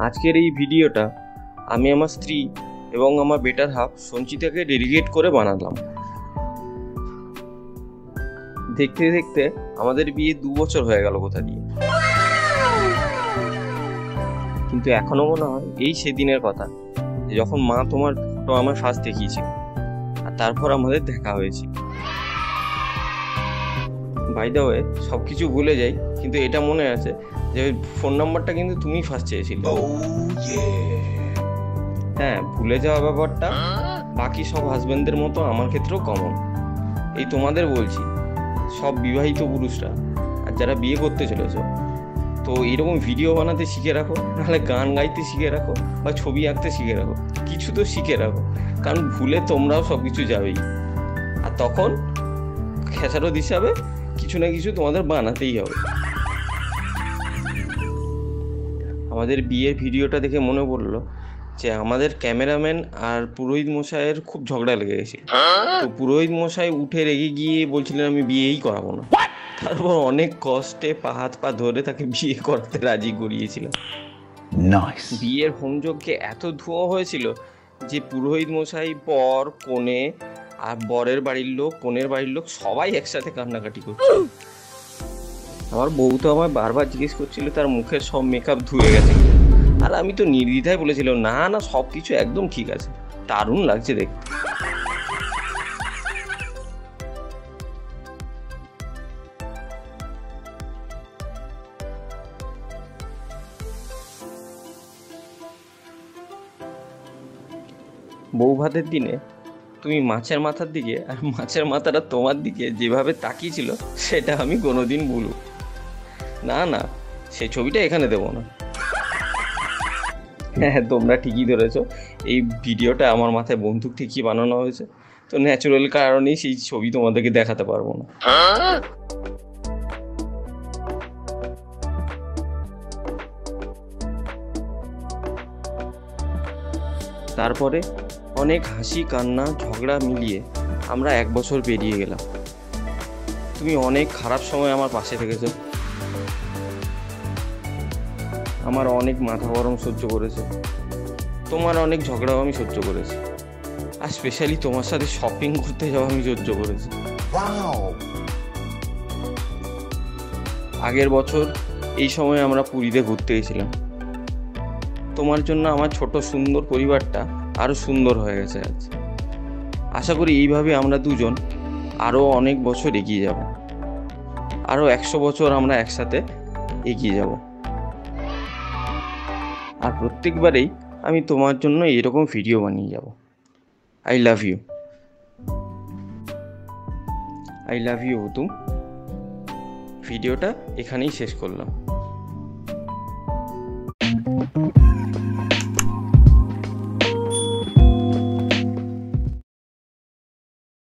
আজকের এই ভিডিওটা আমি আমার স্ত্রী এবং আমার বেটার হাফ সঞ্চিতাকে ডেডিকেট করে বানালাম। দেখতে দেখতে আমাদের বিয়ে 2 বছর হয়ে গেল কোথা দিয়ে, কিন্তু এখনো মনে হয় এই সেদিনের কথা যখন মা তোমার ফটো আমার ফার্স্ট দেখিয়েছিল আর তারপর আমাদের দেখা হয়েছিল। বাই দ্য ওয়ে, সবকিছু ভুলে যাই, কিন্তু এটা মনে আছে যে ফোন নাম্বারটা কিন্তু তুমি ফার্স্ট চেয়েছিলে। হ্যাঁ, ভুলে যাওয়া ব্যাপারটা বাকি সব হাজবেন্ডদের মতো আমার ক্ষেত্রেও কমন। এই তোমাদের বলছি, সব বিবাহিত পুরুষরা আর যারা বিয়ে করতে চলেছ, তো এরকম ভিডিও বানাতে শিখে রাখো, নাহলে গান গাইতে শিখে রাখো বা ছবি আঁকতে শিখে রাখো, কিছু তো শিখে রাখো, কারণ ভুলে তোমরাও সব কিছু যাবেই। আর তখন খেসারত হিসাবে কিছু না কিছু তোমাদের বানাতেই হবে। আমাদের বিয়ের ভিডিওটা দেখে মনে পড়লো যে আমাদের ক্যামেরাম্যান আর পুরোহিত মশাইয়ের খুব ঝগড়া লেগে গেছে। তো পুরোহিত মশাই উঠে রেগে গিয়ে বলছিলেন আমি বিয়েই করাবো না। তারপর অনেক কষ্টে হাত পা ধরে তাকে বিয়ে করাতে রাজি করিয়েছিলাম। বিয়ের হোমযজ্ঞে এত ধোঁয়া হয়েছিল যে পুরোহিত মশাই, বর, কনে আর বরের বাড়ির লোক, কনের বাড়ির লোক সবাই একসাথে কান্নাকাটি করছে। আমার বউ তো আমায় বারবার জিজ্ঞেস করছিল তার মুখের সব মেকআপ ধুয়ে গেছে, আর আমি তো নির্দ্বিধায় বলেছিলাম না না, সব কিছু একদম ঠিক আছে, দারুণ লাগছে দেখতে। বউ ভাতের দিনে তুমি মাছের মাথার দিকে আর মাছের মাথাটা তোমার দিকে যেভাবে তাকিয়েছিল সেটা আমি কোনোদিন ভুলব না। না, সেই ছবিটা এখানে দেবো না। হ্যাঁ, তোমরা ঠিকই ধরেছো, এই ভিডিওটা আমার মাথায় বন্দুক ঠিকই বানানো হয়েছে, তো ন্যাচুরাল কারণেই সেই ছবি তোমাদেরকে দেখাতে পারবো না। তারপরে অনেক হাসি কান্না ঝগড়া মিলিয়ে আমরা 1 বছর পেরিয়ে গেলাম। তুমি অনেক খারাপ সময় আমার পাশে থেকেছো, আমার অনেক মাথা গরম সহ্য করেছে, তোমার অনেক ঝগড়াও আমি সহ্য করেছি, আর স্পেশালি তোমার সাথে শপিং করতে যাওয়া আমি সহ্য করেছি। আগের বছর এই সময় আমরা পুরীতে ঘুরতে গেছিলাম। তোমার জন্য আমার ছোট সুন্দর পরিবারটা আরো সুন্দর হয়ে গেছে আজ। আশা করি এইভাবে আমরা দুজন আরো অনেক বছর এগিয়ে যাব, আরো 100 বছর আমরা একসাথে এগিয়ে যাব। আর প্রত্যেকবারেই আমি তোমার জন্য এরকম ভিডিও বানিয়ে যাব। I love you, I love you Hutum. ভিডিওটা এখানেই শেষ করলাম।